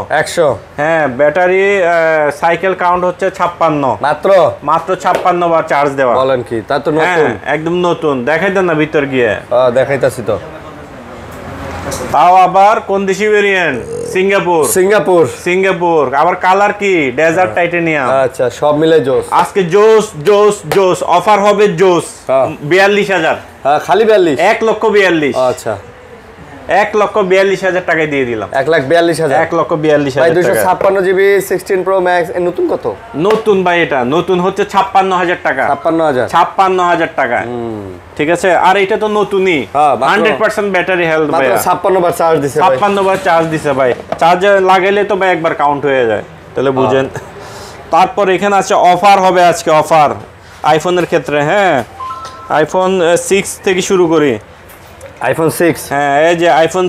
হ্যাঁ ব্যাটারি সাইকেল কাউন্ট হচ্ছে 56। মাত্র 56 বার চার্জ দেওয়া। বলেন কি, তা তো হ্যাঁ নতুন, একদম নতুন। দেখাই দেন না ভিতর গিয়ে, দেখাইতাছি তো। তাও আবার কোন দেশি ভেরিয়েন্ট? সিঙ্গাপুর। আবার কালার কি? Dessert titanium. আচ্ছা, সব মিলে জোস। আজকে জোস অফার হবে, জোস 42,000। হ্যাঁ খালি 42, 1,42,000। আচ্ছা 1,42,000 টাকায় দিয়ে দিলাম। 1,42,000, 1,42,000 ভাই। 256GB 16 Pro Max এর নতুন কত? নতুন ভাই, এটা নতুন হচ্ছে 56,000 টাকা। 56,000 টাকা, ঠিক আছে। আর এটা তো নতুনই, 100% ব্যাটারি হেলথ ভাই। 56 বার চার্জ দিছে ভাই, 56 বার চার্জ দিছে ভাই। চার্জে লাগাইলে তো ভাই একবার কাউন্ট হয়ে যায়, তাহলে বুঝেন। তারপর এখানে আছে অফার হবে আজকে, অফার আইফোনের ক্ষেত্রে। হ্যাঁ আইফোন 6 থেকে শুরু করি। আইফোন 6, হ্যাঁ এই যে আইফোন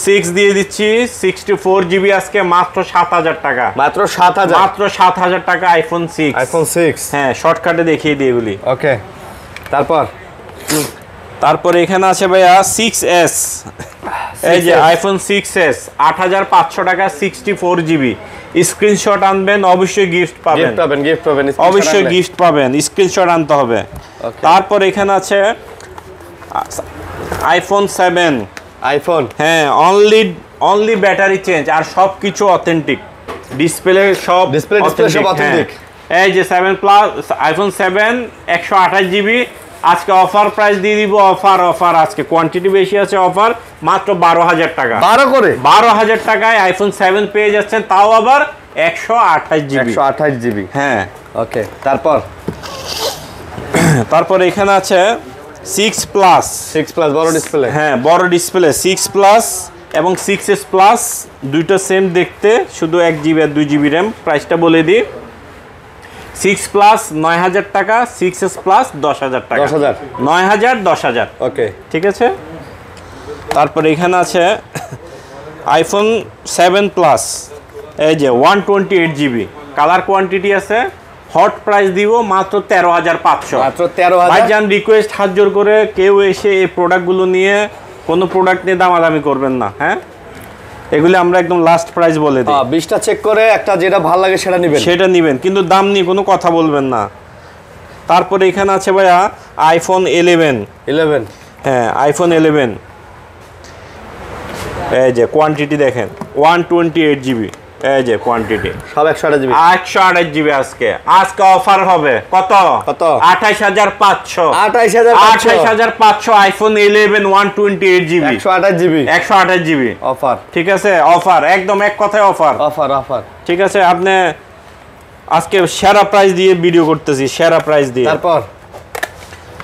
6 দিয়ে দিচ্ছি 64GB আজকে মাত্র 7,000 টাকা। মাত্র 7,000 টাকা আইফোন 6। হ্যাঁ শর্টকাটে দেখিয়ে দিই এগুলি। ওকে, তারপরে এখানে আছে ভাইয়া 6s। এই যে আইফোন 6s 8,500 টাকা 64GB। স্ক্রিনশট আনবেন, অবশ্যই গিফট পাবেন। গিফট পাবেন অবশ্যই গিফট পাবেন, স্ক্রিনশট আনতে হবে। তারপর এখানে আছে আইফোন 7। আইফোন, হ্যাঁ, অনলি ব্যাটারি চেঞ্জ, আর সব কিছু অথেন্টিক। ডিসপ্লে সব অথেন্টিক। এই যে 7 প্লাস আইফোন 7 128 জিবি, আজকে অফার প্রাইস দিয়ে দিব। অফার আজকে কোয়ান্টিটি বেশি আছে, অফার মাত্র 12,000 টাকা। 12,000 টাকায় আইফোন 7 পেয়ে যাচ্ছেন, তাও আবার 128 জিবি। 128 জিবি, হ্যাঁ। ওকে, তারপর এখানে আছে 6 প্লাস বড় ডিসপ্লে। হ্যাঁ, বড় ডিসপ্লে 6 প্লাস এবং 6s প্লাস, দুইটা সেম দেখতে, শুধু 1 জিবি আর 2 জিবি র্যাম। প্রাইসটা বলে দিই, 6 প্লাস 9,000 টাকা, 6s প্লাস 10,000 টাকা। 9,000 10,000। ওকে, ঠিক আছে। তারপর এখানে আছে আইফোন 7 প্লাস, এই যে 128 জিবি, কালার কোয়ান্টিটি আছে। হট প্রাইস দিব মাত্র 13,500। মাত্র 13,000। ভাইজান রিকোয়েস্ট হাত জোর করে কেউ এসে এই প্রোডাক্টগুলো নিয়ে কোনো প্রোডাক্ট নিয়ে দামাদামি করবেন না, হ্যাঁ। এগুলি আমরা একদম লাস্ট প্রাইস বলে দিই। 20টা চেক করে একটা যেটা ভালো লাগে সেটা নেবেন, কিন্তু দাম নিয়ে কোনো কথা বলবেন না। তারপরে এখানে আছে ভাইয়া আইফোন 11। হ্যাঁ, আইফোন 11, এই যে কোয়ান্টিটি দেখেন, 128 জিবি, এই যে কোয়ান্টিটি সব 128 জিবি। 128 জিবি। আজকে অফার হবে কত? 28,500। 28,500 আইফোন 11 128 জিবি, 128 জিবি অফার। ঠিক আছে, অফার, একদম এক কথায় অফার। ঠিক আছে, আপনি আজকে সেরা প্রাইস দিয়ে ভিডিও করতেছি, সেরা প্রাইস দিয়ে।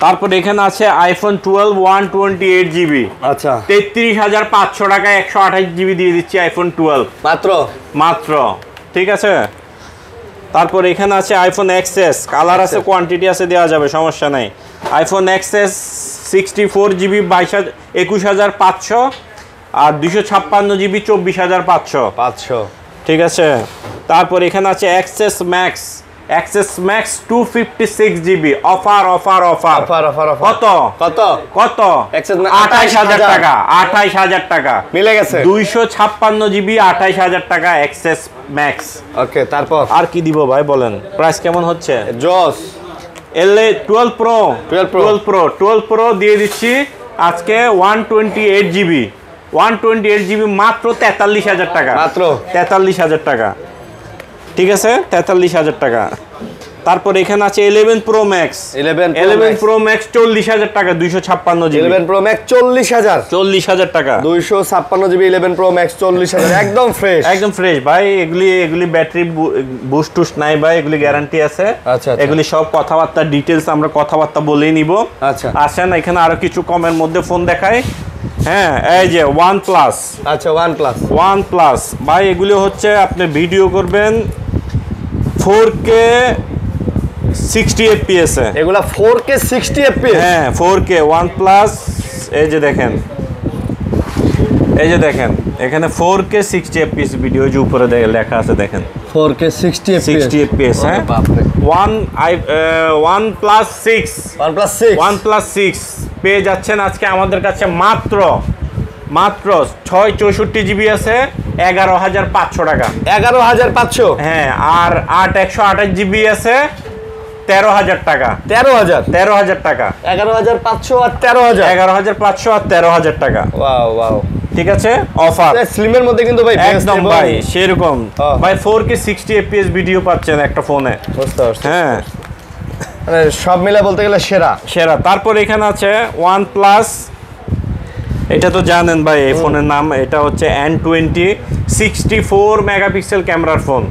তারপর এখানে আছে আইফোন 12 128 জিবি, আচ্ছা 33,500 টাকায় 128 জিবি দিয়ে দিচ্ছি আইফোন 12 মাত্র। ঠিক আছে। তারপর এখানে আছে আইফোন এক্সএস, কালার আছে, কোয়ান্টিটি আছে, দেওয়া যাবে, সমস্যা নাই। আইফোন এক্সএস 64 জিবি 21,500 আর 256 জিবি 24,500। ঠিক আছে। তারপর এখানে আছে এক্সএস ম্যাক্স 256 জিবি, অফার। কত? 28,000 টাকা। 28,000 টাকা মিলে গেছে। 256 জিবি 28,000 টাকা এক্সএস ম্যাক্স। ওকে, তারপর আর কি দিব ভাই বলেন? প্রাইস কেমন হচ্ছে? জস12 প্রো দিয়ে দিচ্ছি আজকে 128 জিবি মাত্র 43,000 টাকা। 43,000 টাকা। ঠিক আছে, 43,000 টাকা। তারপর এখানে আছে 11 প্রো ম্যাক্স 40,000 টাকা, 256 জিবি 11 প্রো ম্যাক্স 40,000 টাকা, 256 জিবি 11 প্রো ম্যাক্স 40,000, একদম ফ্রেশ ভাই। এগুলি ব্যাটারি বুস্ট টুস্ট নাই ভাই, এগুলি গ্যারান্টি আছে। আচ্ছা, এগুলি সব কথাবার্তা ডিটেইলস আমরা কথাবার্তা বলেই নিব। আচ্ছা, আসেন এখানে আরো কিছু কমের মধ্যে ফোন দেখাই। হ্যাঁ, এই যে OnePlus। আচ্ছা, OnePlus ভাই, এগুলো হচ্ছে আপনি ভিডিও করবেন 4K 60 fps এ। এগুলা 4K 60 fps? হ্যাঁ, 4K OnePlus। এই যে দেখেন এখানে 4K 60 fps ভিডিও, যে উপরে লেখা আছে দেখেন 4K 60 fps। হ্যাঁ, OnePlus 6 পেয়ে যাচ্ছেন আজকে আমাদের কাছে মাত্র 664 জিবি আছে 11,500 টাকা। 11,500? হ্যাঁ, আর 128 জিবি আছে 13,000 টাকা। 13,000 টাকা। 11,500 আর 13,000? 11,500 আর 13,000 টাকা। ওয়াও। ঠিক আছে, অফার। স্লিমের মধ্যে কিন্তু ভাই একদম ভাই সেরকম ভাই, 4K 60 fps ভিডিও পাচ্ছেন একটা ফোনে। বুঝতে পারছি। হ্যাঁ, মানে সব মিলে বলতে গেলে সেরা। তারপর এখানে আছে OnePlus, এটা তো জানেন ভাই এই ফোনের নাম, এটা হচ্ছে N20 64 মেগাপিক্সেল ক্যামেরার ফোন।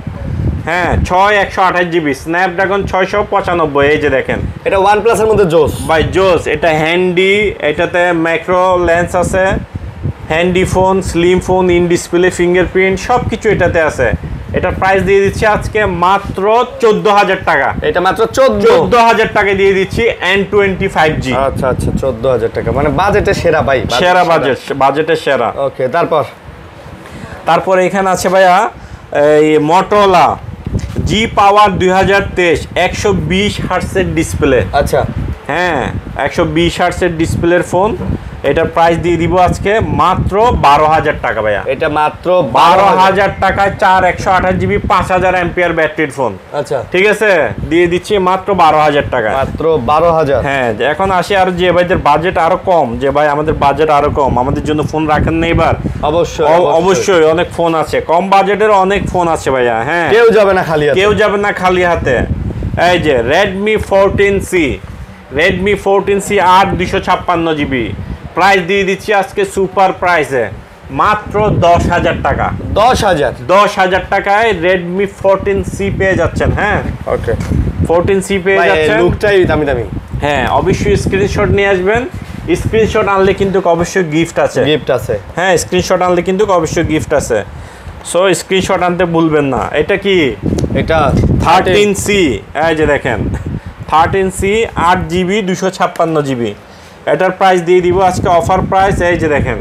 হ্যাঁ, 128 জিবি, স্ন্যাপড্রাগন 695। এই যে দেখেন, এটা OnePlus এর মধ্যে জোস ভাই, জোস। এটা হ্যান্ডি, এটাতে ম্যাক্রো লেন্স আছে, handy phone, slim phone, in display fingerprint সব কিছু এটাতে আছে। এটার প্রাইস দিয়ে দিচ্ছি আজকে মাত্র 14,000 টাকা। এটা মাত্র 14,000 টাকা দিয়ে দিচ্ছি N20 5G। আচ্ছা, 14,000 টাকা, মানে বাজেটে সেরা ভাই, সেরা বাজেটে সেরা। ওকে, তারপর এখানে আছে ভাইয়া এই Motorola G Power 2023 120 হার্টজের ডিসপ্লে। আচ্ছা, হ্যাঁ, 120 হার্টজের ডিসপ্লের ফোন, এটার প্রাইস দিয়ে দিব আজকে মাত্র 12,000 টাকা ভাইয়া। এটা মাত্র 12,000 টাকায় 4/128 জিবি 5000 এম্পিয়ার ব্যাটারির ফোন। আচ্ছা, ঠিক আছে, দিয়ে দিচ্ছি মাত্র 12,000 টাকা। মাত্র 12,000। হ্যাঁ, এখন আসি আর যে ভাইদের বাজেট আরো কম, যে ভাই আমাদের বাজেট আরো কম, আমাদের জন্য ফোন রাখেন না এবার? অবশ্যই অনেক ফোন আছে, কম বাজেটের অনেক ফোন আছে ভাইয়া। হ্যাঁ, কেউ যাবে না খালি হাতে, কেউ যাবে না খালি হাতে। এই যে Redmi 14C, Redmi 14C 8/256 GB, price দিয়ে দিচ্ছি আজকে সুপার প্রাইসে মাত্র 10,000 টাকা। 10,000 টাকায় Redmi 14C পেয়ে যাচ্ছেন। হ্যাঁ, ওকে, 14C পেয়ে যাচ্ছেন। লুকটাই দামি দামি। হ্যাঁ, অবশ্যই স্ক্রিনশট নিয়ে আসবেন। স্ক্রিনশট আনলে কিন্তু অবশ্যই গিফট আছে। হ্যাঁ, স্ক্রিনশট আনলে কিন্তু অবশ্যই গিফট আছে। সো স্ক্রিনশট আনতে ভুলবেন না। এটা কি? এটা 13C। এই যে দেখেন 13C 8GB 256 জিবি। এটার প্রাইস দিয়ে দিব আজকে অফার প্রাইস। এই যে দেখেন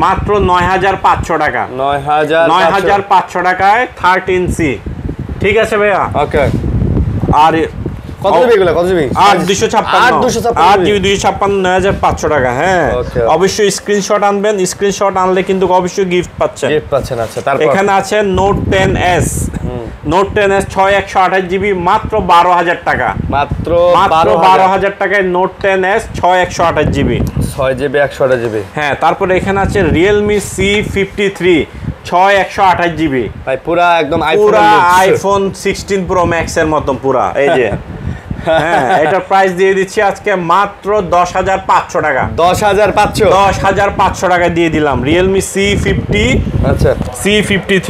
মাত্র 9,500 টাকা। 9,500 টাকায় 13C। ঠিক আছে ভাইয়া? ওকে। আর কত জিবি এগুলো? কত জিবি? 8/256 256 9,500 টাকা। হ্যাঁ, অবশ্যই স্ক্রিনশট আনবেন। স্ক্রিনশট আনলে কিন্তু অবশ্যই গিফট পাচ্ছেন। আচ্ছা, তারপর এখানে আছে Note 10s। Note 10s 6/128 GB মাত্র 12,000 টাকা। মাত্র 12,000 টাকায় Note 10s 6/128 GB, 6GB 128 GB. হ্যাঁ, তারপরে এখানে আছে Realme C53 6/128 জিবি। ভাই পুরা একদম আইফোন 16 Pro Max এর মতন পুরা। এই যে হ্যাঁ, এটার প্রাইস দিয়ে দিচ্ছি আজকে মাত্র 10,500 টাকা। 10,500 টাকা দিয়ে দিলাম Realme C50। আচ্ছা, C53।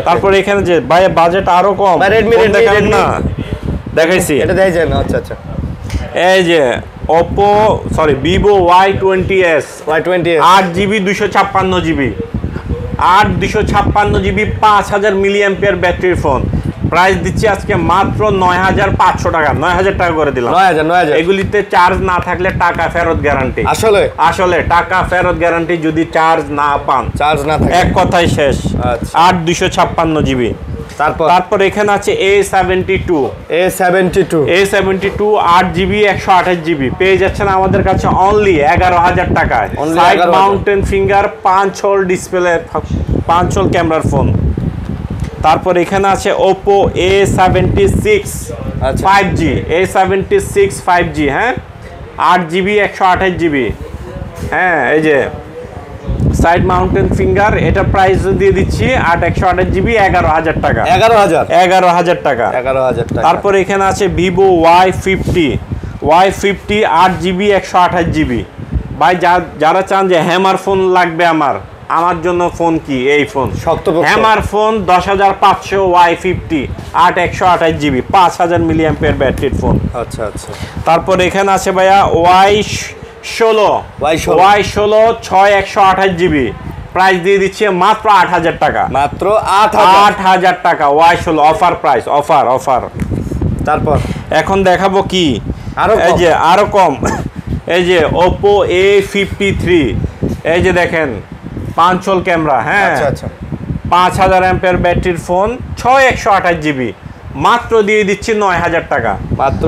তারপর এখানে যে ভাই বাজেট আরো কম, Redmi না দেখাইছি, এটা দেখাইছেন। আচ্ছা, এই যে Vivo Y20s 8GB 256 GB, 8/256 GB 5000 milliampere ব্যাটারির ফোন। প্রাইস দিচ্ছি আজকে মাত্র 9,500 টাকা। 9,000 টাকা করে দিলাম। 9,000। এগুলিতে চার্জ না থাকলে টাকা ফেরত গ্যারান্টি। আসলে টাকা ফেরত গ্যারান্টি যদি চার্জ না পান, এক কথাই শেষ। 8/256 জিবি। তারপর এখানে আছে A72 8GB 128 জিবি পেয়ে যাচ্ছেন আমাদের কাছে অনলি 11,000 টাকায়। Side mounted finger 5 hole display 5 hole ক্যামেরার ফোন। তারপর এখানে আছে Oppo A76 5G, A76 5G। হ্যাঁ, 8GB 128 জিবি। হ্যাঁ, এই যে সাইড মাউন্টেন ফিঙ্গার, এটা প্রাইস দিয়ে দিচ্ছি 8/128 জিবি 11,000 টাকা। 11,000 টাকা। তারপর এখানে আছে Vivo Y50 8GB 128 জিবি। ভাই যারা চান যে হ্যামার ফোন লাগবে আমার জন্য ফোন কি এই phone, hammer phone 10,500 Y50 8/128 GB 5000 milliampere ব্যাটারির ফোন। আচ্ছা। তারপর এখানে আছে ভাইয়া Y16 6/128 জিবি, প্রাইস দিয়ে দিচ্ছে মাত্র 8,000 টাকা। 8,000 টাকা Y16 অফার প্রাইস, অফার। তারপর এখন দেখাবো কি আরো কম। এই যে Oppo A53, এই যে দেখেন 5 হোল ক্যামেরা। হ্যাঁ, 5000 এম্পিয়ার ব্যাটারির ফোন 6/128 জিবি, মাত্র দিয়ে দিচ্ছি 9,000 টাকা। মাত্র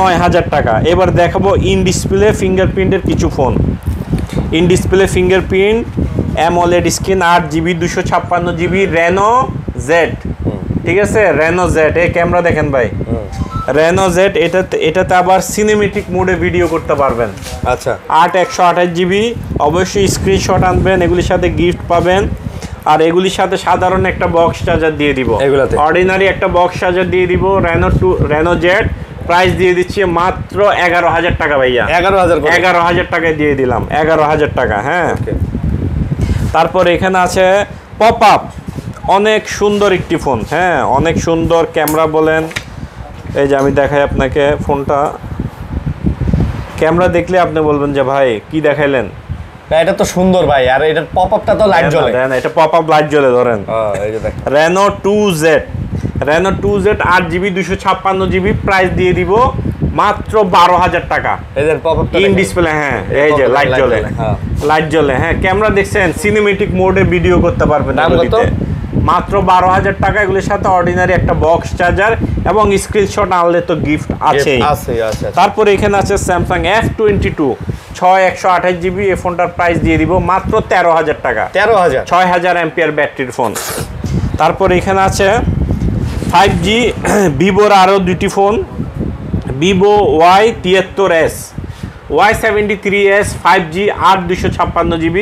9,000 টাকা। এবার দেখাবো ইন ডিসপ্লে ফিঙ্গারপ্রিন্টের কিছু phone. In display fingerprint AMOLED screen 8GB 256 GB Reno Z। ঠিক আছে, Reno Z। এই ক্যামেরা দেখেন ভাই, Reno Z। এটাতে আবার সিনেমেটিক মোডে ভিডিও করতে পারবেন। আচ্ছা, 8/128 জিবি। অবশ্যই স্ক্রিনশট আনবেন, এগুলির সাথে গিফট পাবেন। আর এগুলির সাথে সাধারণ একটা বক্স চার্জার দিয়ে দিব, অর্ডিনারি একটা বক্স চার্জার দিয়ে দিব। Reno Z প্রাইস দিয়ে দিচ্ছি মাত্র 11,000 টাকা ভাইয়া। 11,000 টাকায় দিয়ে দিলাম, 11,000 টাকা। হ্যাঁ, তারপর এখানে আছে পপআপ, অনেক সুন্দর একটি ফোন। হ্যাঁ, অনেক সুন্দর ক্যামেরা বলেন। এই যে আমি দেখাই আপনাকে ফোনটা, ক্যামেরা দেখলে আপনি বলবেন যে ভাই কি দেখাইলেন। এটা তো সুন্দর ভাই, আর এটার পপআপটা তো লাইট জ্বলে। এটা পপআপ লাইট জ্বলে। ধরেন এই যে দেখেন Reno 2Z 8GB 256 GB, price দিয়ে দিব মাত্র 12,000 টাকা। এদের পপআপটা ইন ডিসপ্লে। হ্যাঁ, এই যে লাইট জ্বলে। হ্যাঁ, ক্যামেরা দেখছেন, সিনেমেটিক মোডে ভিডিও করতে পারবেন। মাত্র 12,000 টাকা। এগুলোর সাথে অর্ডিনারি একটা বক্স চার্জার এবং স্ক্রিনশট আনলে তো গিফট আছেই। তারপরে এখানে আছে Samsung F22 128GB এই ফোনটার প্রাইস দিয়ে দিব মাত্র 13,000 টাকা। 13,000, 6000 এম্পিয়ার ব্যাটারির ফোন। তারপর এখানে আছে 5G ভিভোর আরও দুটি phone, Vivo Y73s, Y73s 5G 8 256GB,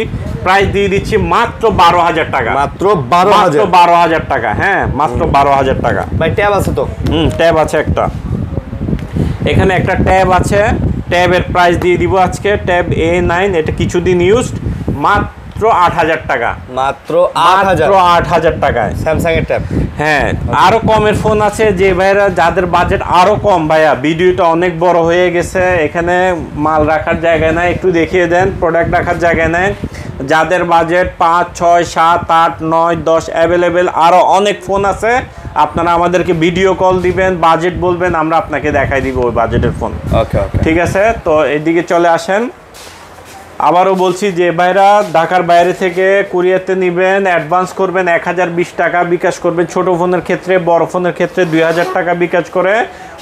price দিয়ে দিচ্ছি মাত্র 12,000 টাকা। মাত্র 12,000, 12,000 টাকা। হ্যাঁ, মাত্র 12,000 টাকা। ভাই ট্যাব আছে তো? ট্যাব আছে একটা, এখানে একটা ট্যাব আছে, ট্যাবের প্রাইস দিয়ে দিব আজকে, ট্যাব A9, এটা কিছুদিন ইউজড, মাত্র 8,000 টাকা। মাত্র মাত্র 8,000 টাকায় স্যামসাং এর ট্যাব। হ্যাঁ, আরো কমের ফোন আছে, যে ভাইরা যাদের বাজেট আরো কম। ভাইয়া ভিডিওটা অনেক বড় হয়ে গেছে, এখানে মাল রাখার জায়গায় নাই, একটু দেখিয়ে দেন, প্রোডাক্ট রাখার জায়গায় নাই। যাদের বাজেট 5, 6, 7, 8, 9, 10 অ্যাভেলেবেল আরো অনেক ফোন আছে। আপনারা আমাদেরকে ভিডিও কল দিবেন, বাজেট বলবেন, আমরা আপনাকে দেখাই দিব ওই বাজেটের ফোন। ওকে ওকে, ঠিক আছে, তো এদিকে চলে আসেন। আবারও বলছি, যে ভাইরা ঢাকার বাইরে থেকে কুরিয়ারতে নেবেন, অ্যাডভান্স করবেন 1020 টাকা, বিকাশ করবেন ছোট ফোনের ক্ষেত্রে, বড় ফোনের ক্ষেত্রে 2000 টাকা বিকাশ করে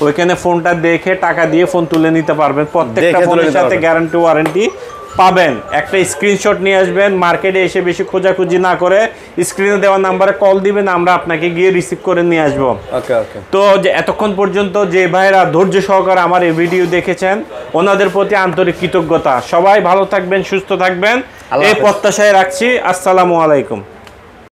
ওইখানে ফোনটা দেখে টাকা দিয়ে ফোন তুলে নিতে পারবেন। প্রত্যেকটা ফোনের সাথে গ্যারান্টি ওয়ারেন্টি পাবেন। একটা স্ক্রিনশট নিয়ে আসবেন, মার্কেটে এসে বেশি খোঁজাখুঁজি না করে স্ক্রিনে দেওয়া নাম্বারে কল দিবেন, আমরা আপনাকে গিয়ে রিসিভ করে নিয়ে আসবো। ওকে ওকে। তো যে এতক্ষণ পর্যন্ত যে ভাইরা ধৈর্য সহকারে আমার এই ভিডিও দেখেছেন, ওনাদের প্রতি আন্তরিক কৃতজ্ঞতা। সবাই ভালো থাকবেন, সুস্থ থাকবেন, এই প্রত্যাশায় রাখছি। আসসালামু আলাইকুম।